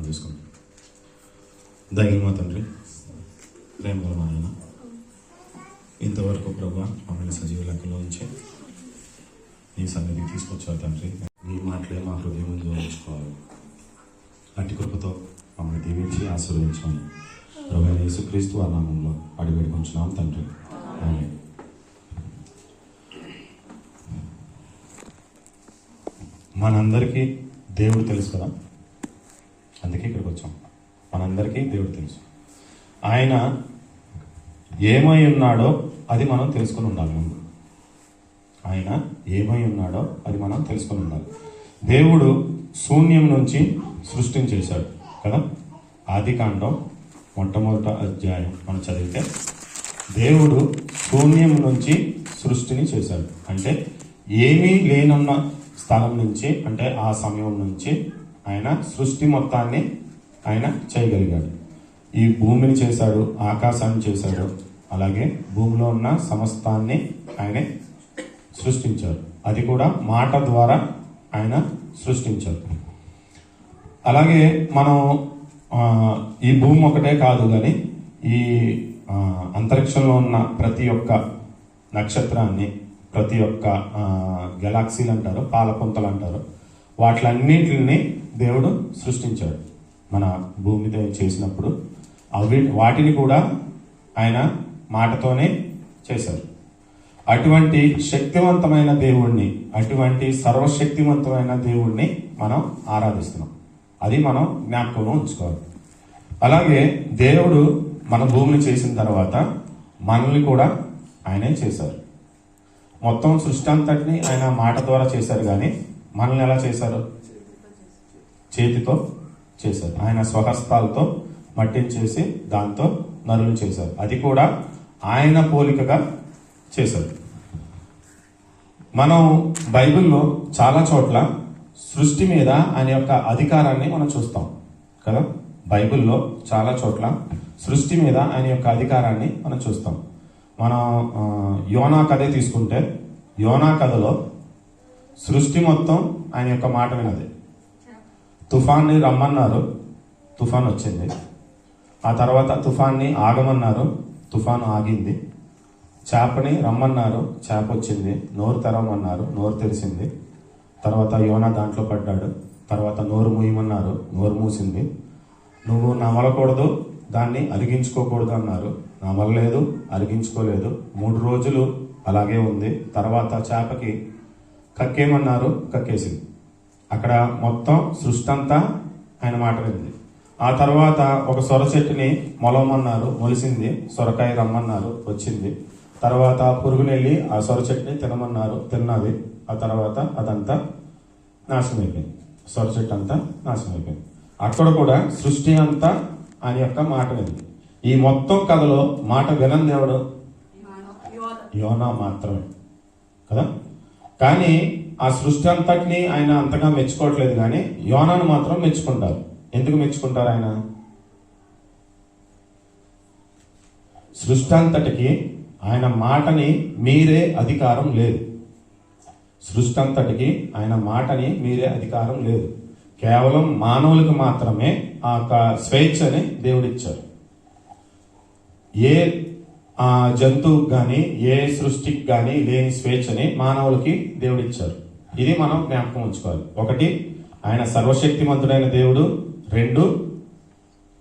చేసుకుంటాం. దైవం మా తండ్రి, ప్రేమగల మా నాయన, ఇంతవరకు ప్రభా మమ్మల్ని సజీవ లెక్కలో ఉంచి నీ సన్నిధికి తీసుకొచ్చావు తండ్రి. నీ మాటలే మా హృదయం ముందు ఉంచుకోవాలి. అట్టి కృపతో మమ్మల్ని దీవించి ఆశీర్వదించాము. ప్రభువైన యేసుక్రీస్తు ఆ నామంలో అడిగి వేడుకుంటున్నాం తండ్రి. ఆమేన్. మనందరికీ దేవుడు తెలుసు కదా, అందుకే ఇక్కడికి వచ్చాం. మనందరికీ దేవుడు తెలుసు. ఆయన ఏమై ఉన్నాడో అది మనం తెలుసుకుని ఉండాలి. ముందు ఆయన ఏమై ఉన్నాడో అది మనం తెలుసుకుని ఉండాలి. దేవుడు శూన్యం నుంచి సృష్టిని చేశాడు కదా. ఆదికాండం మొట్టమొదటి అధ్యాయం మనం చదివితే దేవుడు శూన్యం నుంచి సృష్టిని చేశాడు. అంటే ఏమీ లేనన్న స్థలం నుంచి, అంటే ఆ సమయం నుంచి ఆయన సృష్టి మొత్తాన్ని ఆయన చేయగలిగాడు. ఈ భూమిని చేశాడు, ఆకాశాన్ని చేశాడు, అలాగే భూమిలో ఉన్న సమస్తాన్ని ఆయనే సృష్టించాడు. అది కూడా మాట ద్వారా ఆయన సృష్టించాడు. అలాగే మనం ఈ భూమి ఒకటే కాదు కానీ ఈ అంతరిక్షంలో ఉన్న ప్రతి ఒక్క నక్షత్రాన్ని, ప్రతి ఒక్క గెలాక్సీలు అంటారు, పాలపుంతలు అంటారు, వాటిలన్నింటిని దేవుడు సృష్టించాడు. మన భూమి చేసినప్పుడు వాటిని కూడా ఆయన మాటతోనే చేశారు. అటువంటి శక్తివంతమైన దేవుణ్ణి, అటువంటి సర్వశక్తివంతమైన దేవుణ్ణి మనం ఆరాధిస్తున్నాం. అది మనం జ్ఞాపకంలో ఉంచుకోవాలి. అలాగే దేవుడు మన భూమిని చేసిన తర్వాత మనల్ని కూడా ఆయనే చేశారు. మొత్తం సృష్టి అంతటిని ఆయన మాట ద్వారా చేశారు, కానీ మనల్ని ఎలా చేశారు? చేతితో చేశారు. ఆయన స్వహస్తాలతో మట్టిని చేసి దాంతో నరులు చేశారు. అది కూడా ఆయన పోలికగా చేశారు. మనం బైబిల్లో చాలా చోట్ల సృష్టి మీద ఆయన యొక్క అధికారాన్ని మనం చూస్తాం కదా. బైబిల్లో చాలా చోట్ల సృష్టి మీద ఆయన యొక్క అధికారాన్ని మనం చూస్తాం. మనం యోనా కథే తీసుకుంటే, యోనా కథలో సృష్టి మొత్తం ఆయన యొక్క మాట వినది. తుఫాన్ని రమ్మన్నారు, తుఫాన్ వచ్చింది. ఆ తర్వాత తుఫాన్ని ఆగమన్నారు, తుఫాను ఆగింది. చేపని రమ్మన్నారు, చేప వచ్చింది. నోరు తెరవమన్నారు, నోరు తెరిచింది. తర్వాత యోనా దాంట్లో పడ్డాడు. తర్వాత నోరు మూయమన్నారు, నోరు మూసింది. నువ్వు నమలకూడదు, దాన్ని అరిగించుకోకూడదు అన్నారు, నమలలేదు, అరిగించుకోలేదు. 3 రోజులు అలాగే ఉంది. తర్వాత చేపకి కక్కేమన్నారు, కక్కేసింది. అక్కడ మొత్తం సృష్టి అంతా ఆయన మాట వింది. ఆ తర్వాత ఒక సొర చెట్టుని మొలవమన్నారు, మొలిసింది. సొరకాయ రమ్మన్నారు, వచ్చింది. తర్వాత పురుగునెళ్ళి ఆ సొర చెట్టుని తినమన్నారు, తిన్నది. ఆ తర్వాత అదంతా నాశనం అయిపోయింది. సొర చెట్టు అంతా నాశనం అయిపోయింది. అక్కడ కూడా సృష్టి అంతా ఆయన యొక్క మాట వింది. ఈ మొత్తం కథలో మాట వినంది ఎవడు? యోనా మాత్రమే కదా. కానీ ఆ సృష్టి అంతటిని ఆయన అంతగా మెచ్చుకోవట్లేదు, కానీ యోనాను మాత్రం మెచ్చుకుంటారు. ఎందుకు మెచ్చుకుంటారు? ఆయన సృష్టి అంతటికి ఆయన మాటని మీరే అధికారం లేదు. సృష్టి అంతటికి ఆయన మాటని మీరే అధికారం లేదు. కేవలం మానవులకు మాత్రమే ఆ స్వేచ్ఛని దేవుడిచ్చారు. ఏ జంతువుకి కానీ ఏ సృష్టికి కానీ లేని స్వేచ్ఛని మానవులకి దేవుడిచ్చారు. ఇది మనం జ్ఞాపకం ఉంచుకోవాలి. 1, ఆయన సర్వశక్తిమంతుడైన దేవుడు. 2,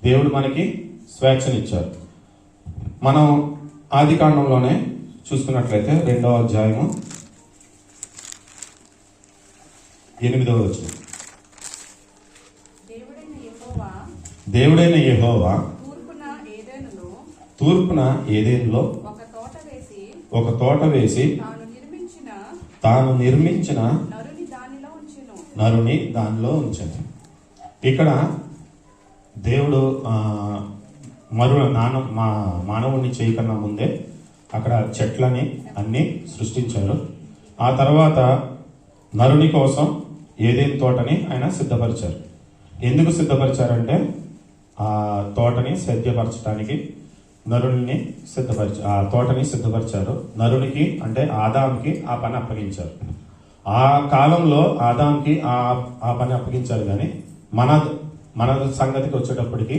దేవుడు మనకి స్వేచ్ఛనిచ్చారు. మనం ఆదికాండంలోనే చూసుకున్నట్లయితే 2వ అధ్యాయము 8వ వచనం. దేవుడైన యెహోవా తూర్పున ఏదెనులో ఒక తోట వేసి తాను నిర్మించిన నరుని దానిలో ఉంచెను. ఇక్కడ దేవుడు మానవుని చేయకన్నా ముందే అక్కడ చెట్లని అన్ని సృష్టించారు. ఆ తర్వాత నరుని కోసం ఏదేని తోటని ఆయన సిద్ధపరిచారు. ఎందుకు సిద్ధపరిచారంటే ఆ తోటని సేద్యపరచడానికి నరుని ఆ తోటని సిద్ధపరిచారు. నరునికి అంటే ఆదాంకి ఆ పని అప్పగించారు. ఆ కాలంలో ఆదాంకి ఆ పని అప్పగించారు. కానీ మన సంగతికి వచ్చేటప్పటికి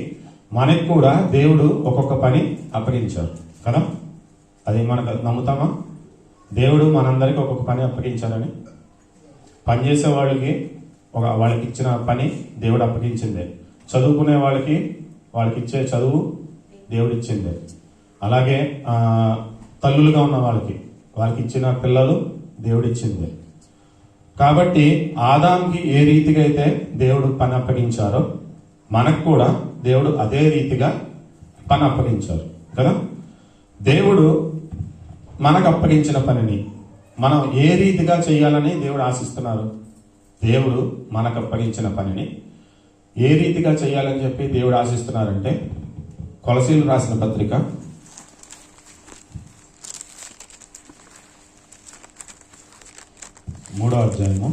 మనకి కూడా దేవుడు ఒక్కొక్క పని అప్పగించారు కదా. అది మనకు నమ్ముతామా? దేవుడు మనందరికీ ఒక్కొక్క పని అప్పగించారని. పనిచేసే వాళ్ళకి వాళ్ళకి ఇచ్చిన పని దేవుడు అప్పగించిందే. చదువుకునే వాళ్ళకి ఇచ్చే చదువు దేవుడు ఇచ్చిందే. అలాగే తల్లులుగా ఉన్న వాళ్ళకి ఇచ్చిన పిల్లలు దేవుడు ఇచ్చిందే. కాబట్టి ఆదాంకి ఏ రీతిగా అయితే దేవుడు పని అప్పగించారో మనకు కూడా దేవుడు అదే రీతిగా పని అప్పగించారు కదా. దేవుడు మనకు అప్పగించిన పనిని మనం ఏ రీతిగా చేయాలని దేవుడు ఆశిస్తున్నారు? దేవుడు మనకు అప్పగించిన పనిని ఏ రీతిగా చేయాలని చెప్పి దేవుడు ఆశిస్తున్నారంటే, కొలసీలు రాసిన పత్రిక 3వ అధ్యాయము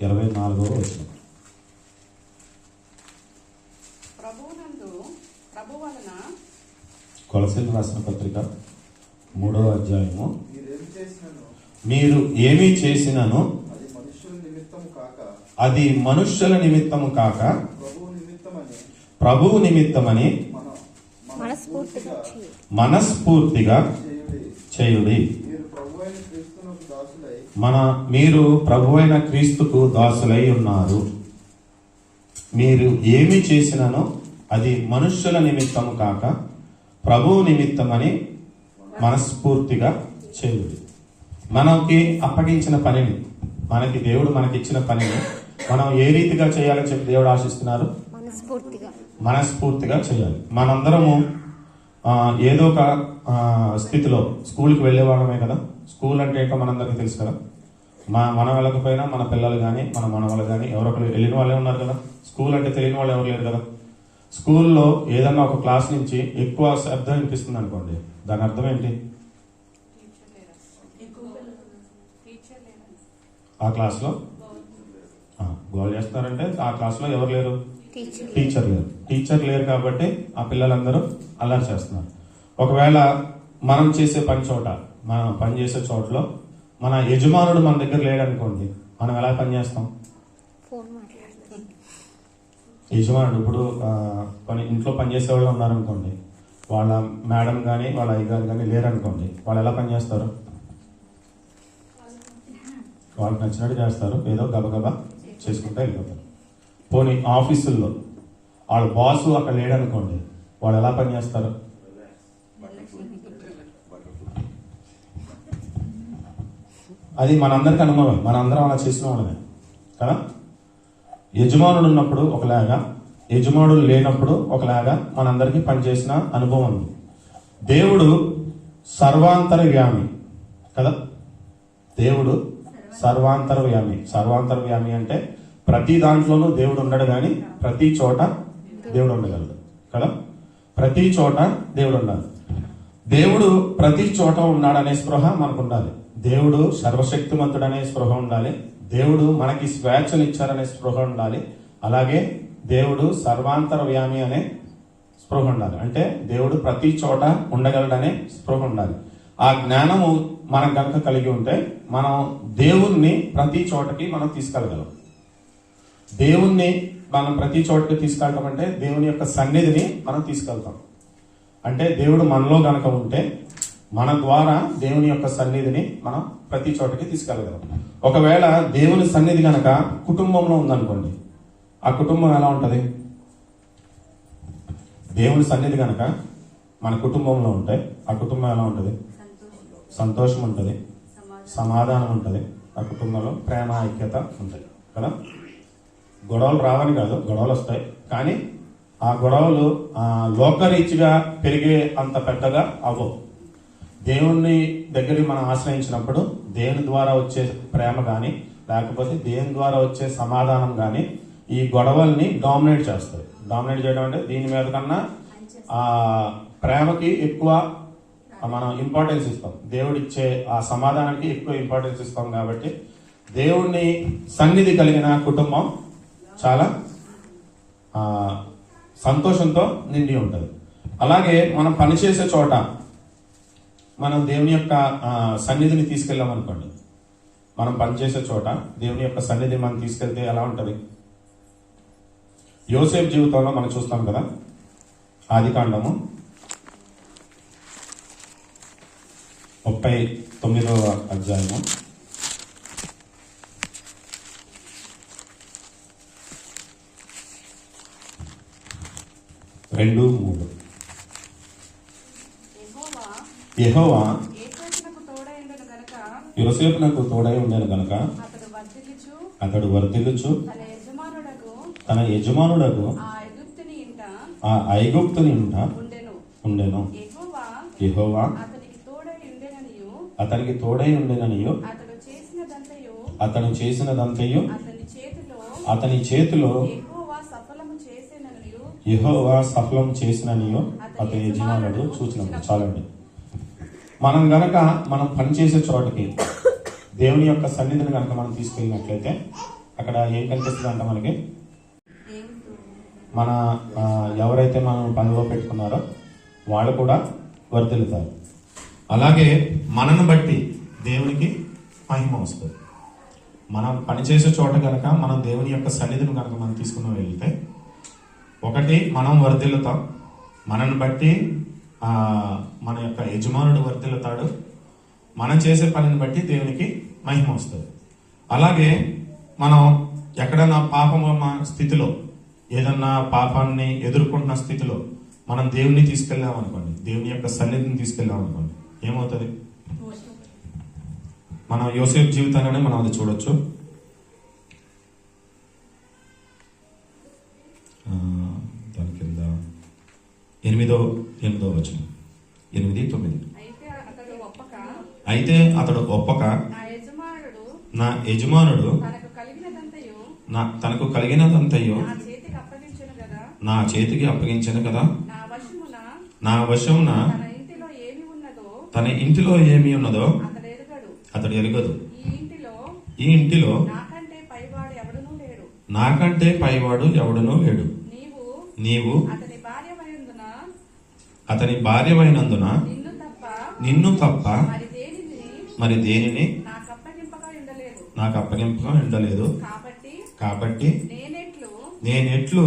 24వ వచనం. కొలసీలు రాసిన పత్రిక 3వ అధ్యాయము, మీరు ఏమి చేసినను అది మనుష్యుల నిమిత్తము కాక ప్రభువు నిమిత్తమని మనస్ఫూర్తిగా చేయుడి. మీరు ప్రభువైన క్రీస్తుకు దాసులై ఉన్నారు. మీరు ఏమి చేసినను అది మనుష్యుల నిమిత్తము కాక ప్రభువు నిమిత్తమని మనస్ఫూర్తిగా చేయుడి. మనకి అప్పగించిన పనిని, దేవుడు మనకిచ్చిన పనిని మనం ఏ రీతిగా చేయాలని చెప్పి దేవుడు ఆశిస్తున్నారు? మనస్ఫూర్తిగా చేయాలి. మనందరము ఏదో ఒక స్థితిలో స్కూల్కి వెళ్ళేవాళ్ళమే కదా. స్కూల్ అంటే ఏంటో మనందరికీ తెలుసు కదా. మనం వెళ్ళకపోయినా మన పిల్లలు కానీ మన మనవాళ్ళు కానీ ఎవరొకరు వెళ్ళిన వాళ్ళే ఉన్నారు కదా. స్కూల్ అంటే తెలియని వాళ్ళు ఎవరు లేరు కదా. స్కూల్లో ఏదన్నా ఒక క్లాస్ నుంచి ఎక్కువ శబ్దం వినిపిస్తుంది అనుకోండి, దాని అర్థం ఏంటి? ఆ క్లాస్లో గోల్ చేస్తారంటే ఆ క్లాస్లో ఎవరు లేరు? టీచర్ లేరు కాబట్టి ఆ పిల్లలందరూ అల్లరి చేస్తున్నారు. ఒకవేళ మనం చేసే మనం పనిచేసే చోటలో మన యజమానుడు మన దగ్గర లేడనుకోండి, మనం ఎలా పనిచేస్తాం? యజమానుడు ఇప్పుడు ఇంట్లో పనిచేసే వాళ్ళు ఉన్నారనుకోండి, వాళ్ళ మేడం కానీ వాళ్ళ అయ్యగారు కానీ లేరనుకోండి, వాళ్ళు ఎలా పనిచేస్తారు? వాళ్ళకి నచ్చినట్టు చేస్తారు, ఏదో గబగబా చేసుకుంటూ వెళ్ళిపోతారు. పోనీ ఆఫీసుల్లో వాళ్ళ బాసు అక్కడ లేడనుకోండి, వాళ్ళు ఎలా పనిచేస్తారు? అది మనందరికీ అనుభవం, మనందరం అలా చేసిన వాళ్ళమే కదా. యజమానుడు ఉన్నప్పుడు ఒకలాగా, యజమానుడు లేనప్పుడు ఒకలాగా మనందరికీ పనిచేసిన అనుభవం ఉంది. దేవుడు సర్వాంతర్యామి కదా. దేవుడు సర్వాంతర్యామి అంటే ప్రతి దాంట్లోనూ దేవుడు ఉండడు, కానీ ప్రతి చోట దేవుడు ఉండగలడు కదా. ప్రతి చోట దేవుడు ఉండాలి. దేవుడు ప్రతి చోట ఉన్నాడనే స్పృహ మనకు ఉండాలి. దేవుడు సర్వశక్తిమంతుడనే స్పృహ ఉండాలి. దేవుడు మనకి స్వేచ్ఛనిచ్చారనే స్పృహ ఉండాలి. అలాగే దేవుడు సర్వాంతర్యామి అనే స్పృహ ఉండాలి. అంటే దేవుడు ప్రతి చోట ఉండగలడనే స్పృహ ఉండాలి. ఆ జ్ఞానము మనం కనుక కలిగి ఉంటే మనం దేవుణ్ణి ప్రతి చోటకి మనం తీసుకెళ్ళగలం. దేవుణ్ణి మనం ప్రతి చోటకి తీసుకెళ్ళటం అంటే దేవుని యొక్క సన్నిధిని మనం తీసుకెళ్తాం. అంటే దేవుడు మనలో గనక ఉంటే మన ద్వారా దేవుని యొక్క సన్నిధిని మనం ప్రతి చోటకి తీసుకెళ్ళగలం. ఒకవేళ దేవుని సన్నిధి గనక కుటుంబంలో ఉందనుకోండి, ఆ కుటుంబం ఎలా ఉంటది? దేవుని సన్నిధి గనక మన కుటుంబంలో ఉంటే ఆ కుటుంబం ఎలా ఉంటది? సంతోషం ఉంటుంది, సమాధానం ఉంటుంది. ఆ కుటుంబంలో ప్రేమ, ఐక్యత ఉంటుంది కదా. గొడవలు రావని కాదు, గొడవలు వస్తాయి, కానీ ఆ గొడవలు లోకరీత్యా పెరిగే అంత పెద్దగా అవ్వవు. దేవుని దగ్గరికి మనం ఆశ్రయించినప్పుడు దేవుని ద్వారా వచ్చే ప్రేమ కానీ లేకపోతే దేవుని ద్వారా వచ్చే సమాధానం కానీ ఈ గొడవల్ని డామినేట్ చేస్తాయి. డామినేట్ చేయడం అంటే దీని మీద కన్నా ప్రేమకి ఎక్కువ మనం ఇంపార్టెన్స్ ఇస్తాం. దేవుడిచ్చే ఆ సమాధానానికి ఎక్కువ ఇంపార్టెన్స్ ఇస్తాం. కాబట్టి దేవుణ్ణి సన్నిధి కలిగిన కుటుంబం చాలా సంతోషంతో నిండి ఉంటుంది. అలాగే మనం పనిచేసే చోట మనం దేవుని యొక్క సన్నిధిని తీసుకెళ్ళాం అనుకోండి, మనం పనిచేసే చోట దేవుని యొక్క సన్నిధిని మనం తీసుకెళ్తే ఎలా ఉంటుంది? యోసేపు జీవితంలో మనం చూస్తాం కదా, ఆదికాండము 39వ అధ్యాయము 2-3. యెహోవా యోసేపునకు తోడై ఉండెను గనుక అతడు వర్ధిల్లుచు తన యజమానుడకు ఆ ఐగుప్తుని ఇంట ఉండెను. యెహోవా అతనికి తోడై ఉండెననియు అతడు చేసినదంతయు అతని చేతిలో యెహోవా సఫలం చేసిననియో అతని యజమానుడు చూచినప్పుడు. చాలండి. మనం పనిచేసే చోటకి దేవుని యొక్క సన్నిధిని కనుక మనం తీసుకెళ్ళినట్లయితే అక్కడ ఏం కనిపిస్తుంది అంట మనకి? మన ఎవరైతే మనం పనిలో పెట్టుకున్నారో వాళ్ళు కూడా వర్ధిల్లుతారు. అలాగే మనను బట్టి దేవునికి మహిమ వస్తుంది. మనం పనిచేసే చోట కనుక మనం దేవుని యొక్క సన్నిధిని కనుక మనం తీసుకుని వెళ్తే, ఒకటి మనం వర్ధిల్లుతాం, మనను బట్టి మన యొక్క యజమానుడు వర్ధిల్లుతాడు, మనం చేసే పనిని బట్టి దేవునికి మహిమ వస్తుంది. అలాగే మనం ఎక్కడైనా పాపమ స్థితిలో, ఏదన్నా పాపాన్ని ఎదుర్కొంటున్న స్థితిలో మనం దేవుణ్ణి తీసుకెళ్ళామనుకోండి, దేవుని యొక్క సన్నిధిని తీసుకెళ్ళామనుకోండి, ఏమవుతుంది? మనం యోసేపు జీవితాన్ని మనం అది చూడొచ్చు. దాని కింద 8వ వచనం, 8-9. అయితే అతడు ఒప్పక నా యజమానుడు తనకు కలిగినదంతయు నా చేతికి అప్పగించను కదా, నా వశమున తన ఇంటిలో ఏమి ఉన్నదో అతడు ఎరుగదు. ఈ ఇంటిలో నాకంటే పైవాడు ఎవడునూ లేడు. నీవు అతని భార్యమైనందున నిన్ను తప్ప మరి దేనిని నాకు అప్పగింపగా ఉండలేదు. కాబట్టి నేనెట్లు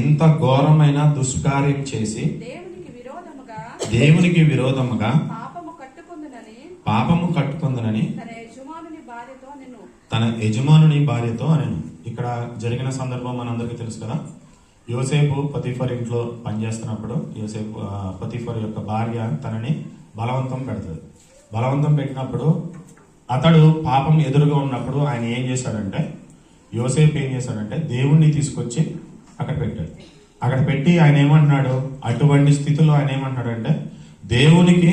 ఇంత ఘోరమైన దుష్కార్యం చేసి దేవునికి విరోధముగా పాపము కట్టుకుందనని తన యజమానుని భార్యతో అనెను. ఇక్కడ జరిగిన సందర్భం మనందరికీ తెలుసు కదా. యోసేపు పొతీఫర్ ఇంట్లో పనిచేస్తున్నప్పుడు పొతీఫర్ యొక్క భార్య తనని బలవంతం పెడుతుంది. బలవంతం పెట్టినప్పుడు అతడు పాపం ఎదురుగా ఉన్నప్పుడు ఆయన ఏం చేశాడంటే, యోసేపు ఏం చేశాడంటే దేవుణ్ణి తీసుకొచ్చి అక్కడ పెట్టాడు. అక్కడ పెట్టి ఆయన ఏమంటున్నాడు, అటువంటి స్థితిలో ఆయన ఏమంటున్నాడంటే, దేవునికి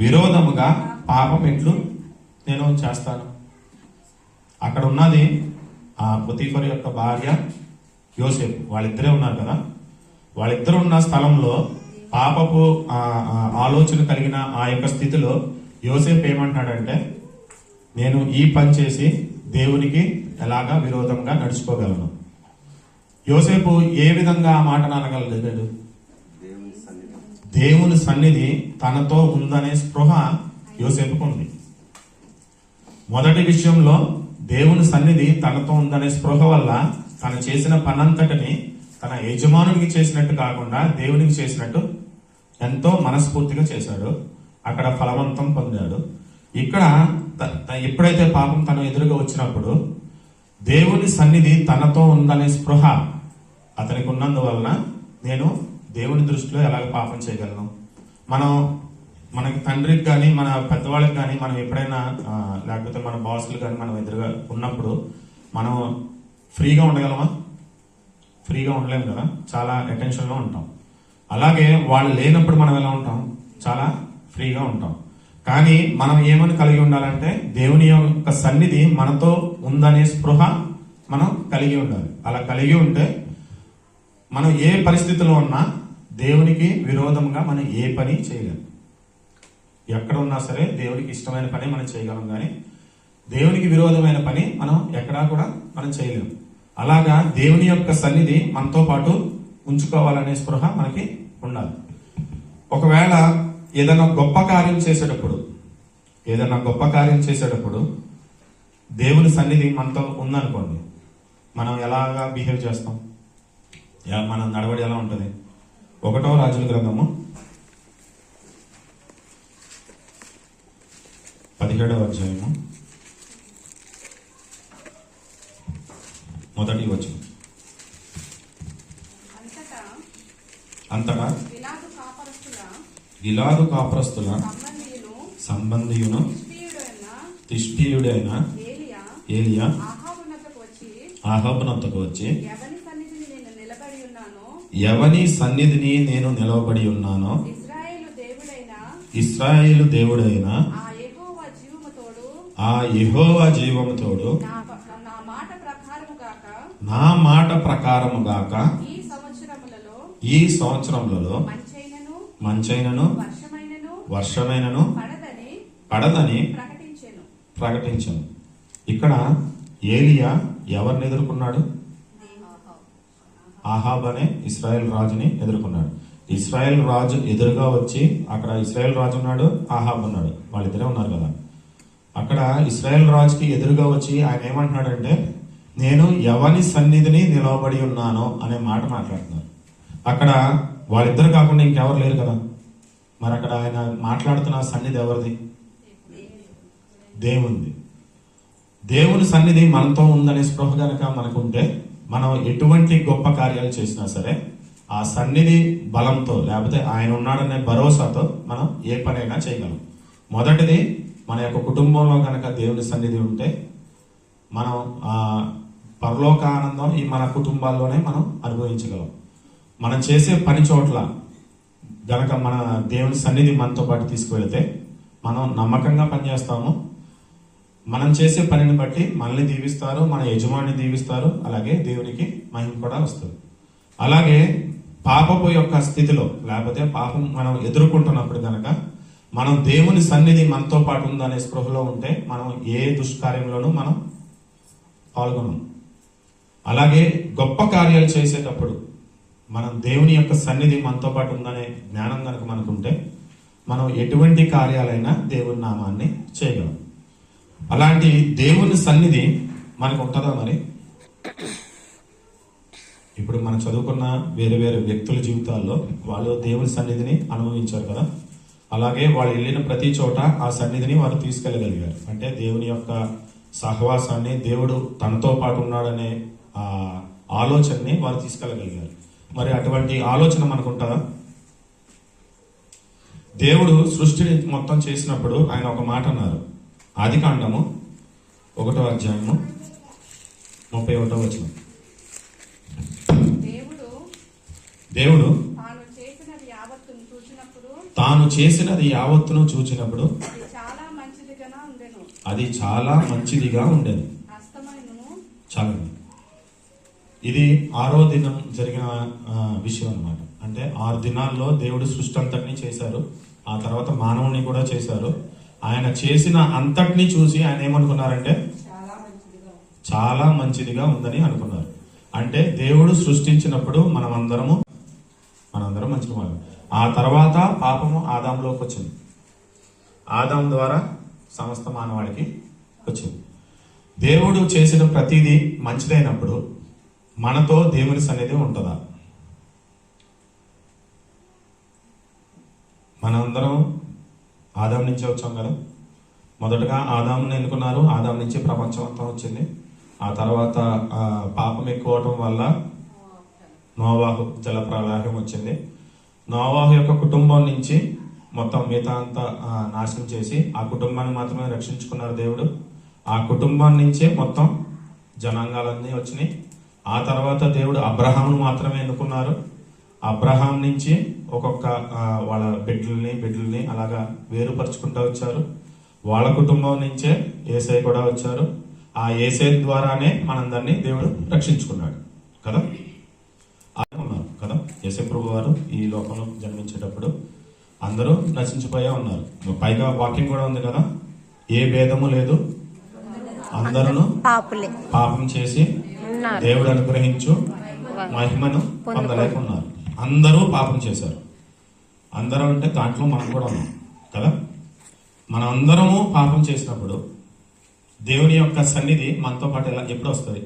విరోధముగా పాపం ఎట్లు నేను చేస్తాను. అక్కడ ఉన్నది ఆ పొతీఫర్ యొక్క భార్య, యోసేపు, వాళ్ళిద్దరే ఉన్నారు కదా. వాళ్ళిద్దరు ఉన్న స్థలంలో పాపపు ఆలోచన కలిగిన ఆ యొక్క స్థితిలో యోసేపు ఏమంటున్నాడంటే, నేను ఈ పని చేసి దేవునికి ఎలాగా విరోధంగా నడుచుకోగలను. యోసేపు ఏ విధంగా ఆ మాటను అనగలడు? దేవుని సన్నిధి తనతో ఉందనే స్పృహ యోసేపుకు ఉంది. మొదటి విషయంలో దేవుని సన్నిధి తనతో ఉందనే స్పృహ వల్ల తను చేసిన పనంతటిని తన యజమానునికి చేసినట్టు కాకుండా దేవునికి చేసినట్టు ఎంతో మనస్ఫూర్తిగా చేశాడు. అక్కడ ఫలవంతం పొందాడు. ఇక్కడ ఎప్పుడైతే పాపం తను ఎదురుగా వచ్చినప్పుడు దేవుని సన్నిధి తనతో ఉందనే స్పృహ అతనికి ఉన్నందువలన నేను దేవుని దృష్టిలో ఎలాగ పాపం చేయగలను. మనకి తండ్రికి కానీ మన పెద్దవాళ్ళకి కానీ మనం ఎప్పుడైనా లేకపోతే మన బాసులు కానీ మనం ఎదురుగా ఉన్నప్పుడు మనం ఫ్రీగా ఉండగలమా? ఫ్రీగా ఉండలేము కదా, చాలా అటెన్షన్లో ఉంటాం. అలాగే వాళ్ళు లేనప్పుడు మనం ఎలా ఉంటాం? చాలా ఫ్రీగా ఉంటాం. కానీ మనం ఏమని కలిగి ఉండాలంటే, దేవుని యొక్క సన్నిధి మనతో ఉందనే స్పృహ మనం కలిగి ఉండాలి. అలా కలిగి ఉంటే మనం ఏ పరిస్థితిలో ఉన్నా దేవునికి విరోధంగా మనం ఏ పని చేయలేం. ఎక్కడ ఉన్నా సరే దేవునికి ఇష్టమైన పని మనం చేయగలం, కానీ దేవునికి విరోధమైన పని మనం ఎక్కడా కూడా మనం చేయలేము. అలాగా దేవుని యొక్క సన్నిధి మనతో పాటు ఉంచుకోవాలనే స్పృహ మనకి ఉండాలి. ఒకవేళ ఏదైనా గొప్ప కార్యం చేసేటప్పుడు దేవుని సన్నిధి మనతో ఉందనుకోండి, మనం ఎలాగా బిహేవ్ చేస్తాం, మన నడవడి ఎలా ఉంటుంది? 1వ రాజుల గ్రంథము 17వ అధ్యాయము 1వ వచనం. అంతటా గిలాదు కాపరస్తుల సంబంధియును తిష్బీయుడైన ఏలియా ఆహాబునొద్దకు వచ్చి, ఎవని సన్నిధిని నేను నిలవబడి ఉన్నానో ఇశ్రాయేలు దేవుడైన ఆ యెహోవా జీవము తోడు నా మాట ప్రకారము గాక ఈ సంవత్సరములలో మంచైనను వర్షమైనను పడదని ప్రకటించను. ఇక్కడ ఏలియా ఎవరిని ఎదుర్కొన్నాడు? ఆహాబ్ అనే ఇశ్రాయేల్ రాజుని ఎదుర్కొన్నాడు. ఇశ్రాయేల్ రాజు ఎదురుగా వచ్చి, అక్కడ ఇశ్రాయేల్ రాజు ఉన్నాడు, ఆహాబ్ ఉన్నాడు, వాళ్ళిద్దరే ఉన్నారు కదా. అక్కడ ఇశ్రాయేల్ రాజుకి ఎదురుగా వచ్చి ఆయన ఏమంటున్నాడంటే, నేను ఎవని సన్నిధిని నిలవబడి ఉన్నానో అనే మాట మాట్లాడుతున్నారు. అక్కడ వాళ్ళిద్దరు కాకుండా ఇంకెవరు లేరు కదా. మరి అక్కడ ఆయన మాట్లాడుతున్న సన్నిధి ఎవరిది? దేవునిది. దేవుని సన్నిధి మనతో ఉందనే స్పృహ కనుక మనకుంటే, మనం ఎటువంటి గొప్ప కార్యాలు చేసినా సరే ఆ సన్నిధి బలంతో, లేకపోతే ఆయన ఉన్నాడనే భరోసాతో మనం ఏ పనైనా చేయగలం. మొదటిది, మన యొక్క కుటుంబంలో కనుక దేవుని సన్నిధి ఉంటే మనం పరలోక ఆనందం ఈ మన కుటుంబాల్లోనే మనం అనుభవించగలం. మనం చేసే పని చోట్ల గనక మన దేవుని సన్నిధి మనతో పాటు తీసుకువెళితే మనం నమ్మకంగా పనిచేస్తాము. మనం చేసే పనిని బట్టి మనల్ని దీవిస్తారు, మన యజమాని దీవిస్తారు, అలాగే దేవునికి మహిమ కూడా వస్తుంది. అలాగే పాపపు యొక్క స్థితిలో, లేకపోతే పాపం మనం ఎదుర్కొంటున్నప్పుడు కనుక మనం దేవుని సన్నిధి మనతో పాటు ఉందనే స్పృహలో ఉంటే మనం ఏ దుష్కార్యంలోనూ మనం పాల్గొనం. అలాగే గొప్ప కార్యాలు చేసేటప్పుడు మనం దేవుని యొక్క సన్నిధి మనతో పాటు ఉందనే జ్ఞానం కనుక మనకుంటే మనం ఎటువంటి కార్యాలైనా దేవుని నామాన్ని చేయగలం. అలాంటి దేవుని సన్నిధి మనకు ఉంటుందా? మరి ఇప్పుడు మనం చదువుకున్న వేరే వేరే వ్యక్తుల జీవితాల్లో వాళ్ళు దేవుని సన్నిధిని అనుభవించారు కదా. అలాగే వాళ్ళు వెళ్ళిన ప్రతి చోట ఆ సన్నిధిని వారు తీసుకెళ్ళగలిగారు. అంటే దేవుని యొక్క సహవాసాన్ని, దేవుడు తనతో పాటు ఉన్నాడనే ఆ ఆలోచనని వారు తీసుకెళ్ళగలిగారు. మరి అటువంటి ఆలోచన మనకు ఉంటుందా? దేవుడు సృష్టిని మొత్తం చేసినప్పుడు ఆయన ఒక మాట అన్నారు. ఆదికాండము 1వ అధ్యాయము 31వ వచనం. దేవుడు తాను చేసినది యావత్తును చూచినప్పుడు అది చాలా మంచిదిగా ఉండేది. చాలండి. ఇది 6వ దినం జరిగిన విషయం అన్నమాట. అంటే 6 దినాల్లో దేవుడు సృష్టి అంతటినీ చేశారు. ఆ తర్వాత మానవుని కూడా చేశారు. ఆయన చేసిన అంతటినీ చూసి ఆయన ఏమనుకున్నారంటే చాలా మంచిదిగా ఉందని అనుకున్నారు. అంటే దేవుడు సృష్టించినప్పుడు మనందరం మంచి వాళ్ళు. ఆ తర్వాత పాపము ఆదాంలోకి వచ్చింది. ఆదాం ద్వారా సమస్త మానవాళికి వచ్చింది. దేవుడు చేసిన ప్రతిదీ మంచిదైనప్పుడు మనతో దేవుని సన్నిధి ఉంటుందా? మనందరం ఆదాం నుంచే వచ్చాం కదా. మొదటగా ఆదాముని ఎన్నుకున్నారు. ఆదాం నుంచి ప్రపంచం అంతా వచ్చింది. ఆ తర్వాత పాపం ఎక్కువ అవటం వల్ల నోవాహు జల ప్రళయం వచ్చింది. నోవాహు యొక్క కుటుంబం నుంచి మొత్తం మిగతా అంతా నాశనం చేసి ఆ కుటుంబాన్ని మాత్రమే రక్షించుకున్నారు దేవుడు. ఆ కుటుంబం నుంచే మొత్తం జనాంగాలన్నీ వచ్చినాయి. ఆ తర్వాత దేవుడు అబ్రహామును మాత్రమే ఎన్నుకున్నారు. అబ్రహాం నుంచి ఒక్కొక్క వాళ్ళ బిడ్డల్ని అలాగా వేరుపరుచుకుంటూ వచ్చారు. వాళ్ళ కుటుంబం నుంచే యేసయ్య కూడా వచ్చారు. ఆ యేసయ్య ద్వారానే మనందరినీ దేవుడు రక్షించుకున్నాడు కదా. ఉన్నారు కదా. యేసయ్య ప్రభు వారు ఈ లోకంలో జన్మించేటప్పుడు అందరూ నశించిపోయే ఉన్నారు. పైగా వాక్యం కూడా ఉంది కదా, ఏ భేదము లేదు, అందరూ పాపం చేసి దేవుడు అనుగ్రహించు మహిమను పొందలేకున్నారు. అందరూ పాపం చేశారు. అందరం అంటే దాంట్లో మనం కూడా ఉన్నాం కదా. మనం అందరము పాపం చేసినప్పుడు దేవుని యొక్క సన్నిధి మనతో పాటు ఎప్పుడు వస్తుంది?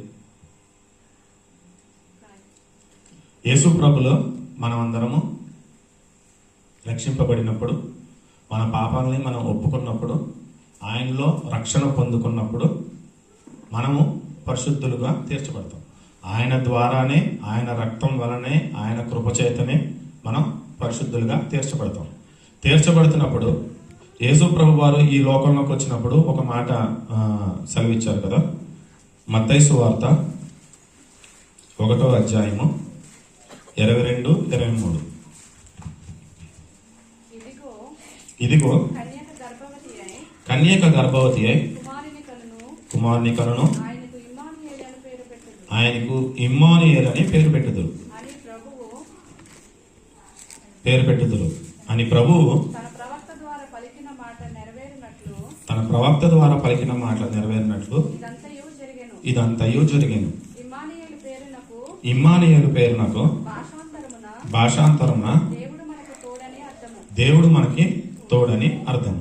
యేసు ప్రభులో మనం అందరము రక్షింపబడినప్పుడు, మన పాపాలని మనం ఒప్పుకున్నప్పుడు, ఆయనలో రక్షణ పొందుకున్నప్పుడు మనము పరిశుద్ధులుగా తీర్చబడతాం. ఆయన ద్వారానే, ఆయన రక్తం వలనే, ఆయన కృపచేతనే మనం పరిశుద్ధులుగా తీర్చబడతాం. తీర్చబడుతున్నప్పుడు యేసు ప్రభు వారు ఈ లోకంలోకి వచ్చినప్పుడు ఒక మాట సెలవిచ్చారు కదా. మత్తయి సువార్త 1వ అధ్యాయము 22-23. ఇదిగో కన్యక గర్భవతి అయి కుమారుని కనును, ఆయనకు ఇమ్మానుయేల్ అని పేరు పెట్టుదురు అని ప్రభువు తన ప్రవక్త ద్వారా పలికిన మాట నెరవేరినట్లు ఇదంతయు జరిగెను. ఇమ్మానుయేలు పేరునకు భాషాంతరమున దేవుడు మనకి తోడని అర్థం.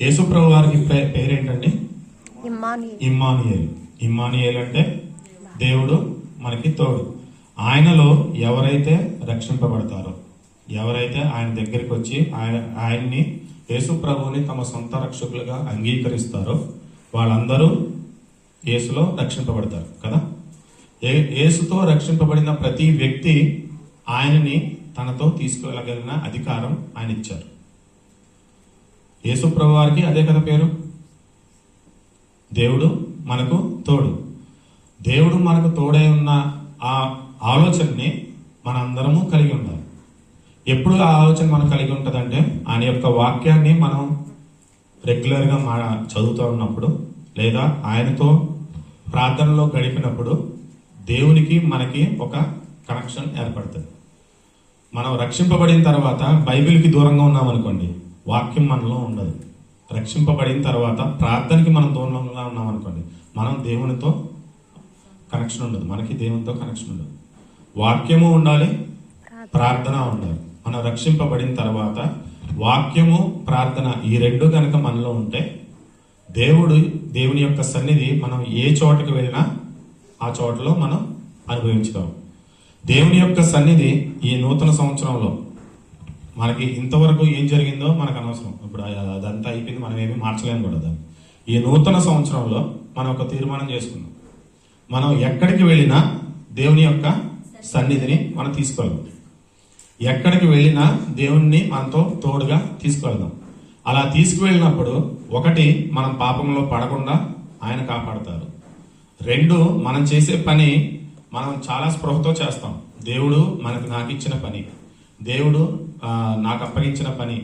యేసు ప్రభు వారికి పేరేంటండి? ఇమ్మానుయేలు. ఇమ్మానుయేలు అంటే దేవుడు మనకి తోడు. ఆయనలో ఎవరైతే రక్షింపబడతారో, ఎవరైతే ఆయన దగ్గరికి వచ్చి ఆయన్ని యేసు ప్రభువుని తమ సొంత రక్షకులుగా అంగీకరిస్తారో వాళ్ళందరూ యేసులో రక్షింపబడతారు కదా. యేసుతో రక్షింపబడిన ప్రతి వ్యక్తి ఆయనని తనతో తీసుకువెళ్ళగలిగిన అధికారం ఆయన ఇచ్చారు. యేసు ప్రభు వారికి అదే కదా పేరు, దేవుడు మనకు తోడు. దేవుడు మనకు తోడై ఉన్న ఆ ఆలోచనని మనందరము కలిగి ఉండాలి. ఎప్పుడు ఆ ఆలోచన మనం కలిగి ఉంటుందంటే ఆయన యొక్క వాక్యాన్ని మనం రెగ్యులర్గా చదువుతూ ఉన్నప్పుడు, లేదా ఆయనతో ప్రార్థనలో గడిపినప్పుడు దేవునికి మనకి ఒక కనెక్షన్ ఏర్పడుతుంది. మనం రక్షింపబడిన తర్వాత బైబిల్కి దూరంగా ఉన్నామనుకోండి, వాక్యం మనలో ఉండదు. రక్షింపబడిన తర్వాత ప్రార్థనకి మనం దూరంగా ఉన్నామనుకోండి, మనం దేవునితో కనెక్షన్ ఉండదు, మనకి దేవునితో కనెక్షన్ ఉండదు. వాక్యము ఉండాలి, ప్రార్థన ఉండాలి. మనం రక్షింపబడిన తర్వాత వాక్యము, ప్రార్థన ఈ రెండు కనుక మనలో ఉంటే దేవుని యొక్క సన్నిధి మనం ఏ చోటకి వెళ్ళినా ఆ చోటలో మనం అనుభవించుతాం. దేవుని యొక్క సన్నిధి ఈ నూతన సంవత్సరంలో మనకి ఇంతవరకు ఏం జరిగిందో మనకు అనవసరం. ఇప్పుడు అదంతా అయిపోయింది, మనం ఏమీ మార్చలేము కూడా దాన్ని. ఈ నూతన సంవత్సరంలో మనం ఒక తీర్మానం చేసుకున్నాం, మనం ఎక్కడికి వెళ్ళినా దేవుని యొక్క సన్నిధిని మనం తీసుకెళ్దాం. ఎక్కడికి వెళ్ళినా దేవుణ్ణి మనతో తోడుగా తీసుకువెళ్దాం. అలా తీసుకువెళ్ళినప్పుడు ఒకటి, మనం పాపంలో పడకుండా ఆయన కాపాడతారు. రెండు, మనం చేసే పని మనం చాలా స్పృహతో చేస్తాం. దేవుడు నాకు ఇచ్చిన పని, దేవుడు నాకు అప్పగించిన పని,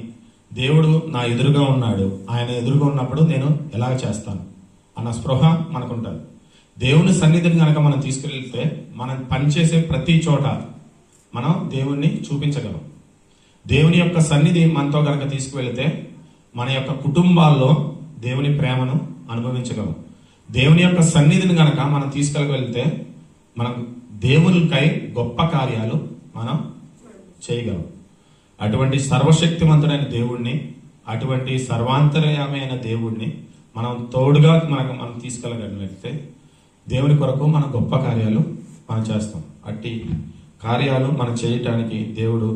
దేవుడు నా ఎదురుగా ఉన్నాడు, ఆయన ఎదురుగా ఉన్నప్పుడు నేను ఎలాగ చేస్తాను అన్న స్పృహ మనకుంటుంది. దేవుని సన్నిధిని కనుక మనం తీసుకెళ్తే మనం పనిచేసే ప్రతి చోట మనం దేవుణ్ణి చూపించగలం. దేవుని యొక్క సన్నిధి మనతో కనుక తీసుకువెళితే మన యొక్క కుటుంబాల్లో దేవుని ప్రేమను అనుభవించగలం. దేవుని యొక్క సన్నిధిని కనుక మనం తీసుకెళ్ళగలిగితే మనం దేవునికై గొప్ప కార్యాలు మనం చేయగలం. అటువంటి సర్వశక్తివంతుడైన దేవుణ్ణి, అటువంటి సర్వాంతర్యామైన దేవుణ్ణి మనం తోడుగా మనం తీసుకెళ్ళగలిగితే దేవుని కొరకు మనం గొప్ప కార్యాలు మనం చేస్తాం. అట్టి కార్యాలు మనం చేయటానికి దేవుడు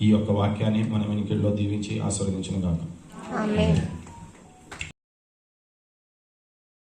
ఈ యొక్క వాక్యాన్ని మన వెనుకల్లో దీవించి ఆశీర్వదించును గాక. ఆమేన్.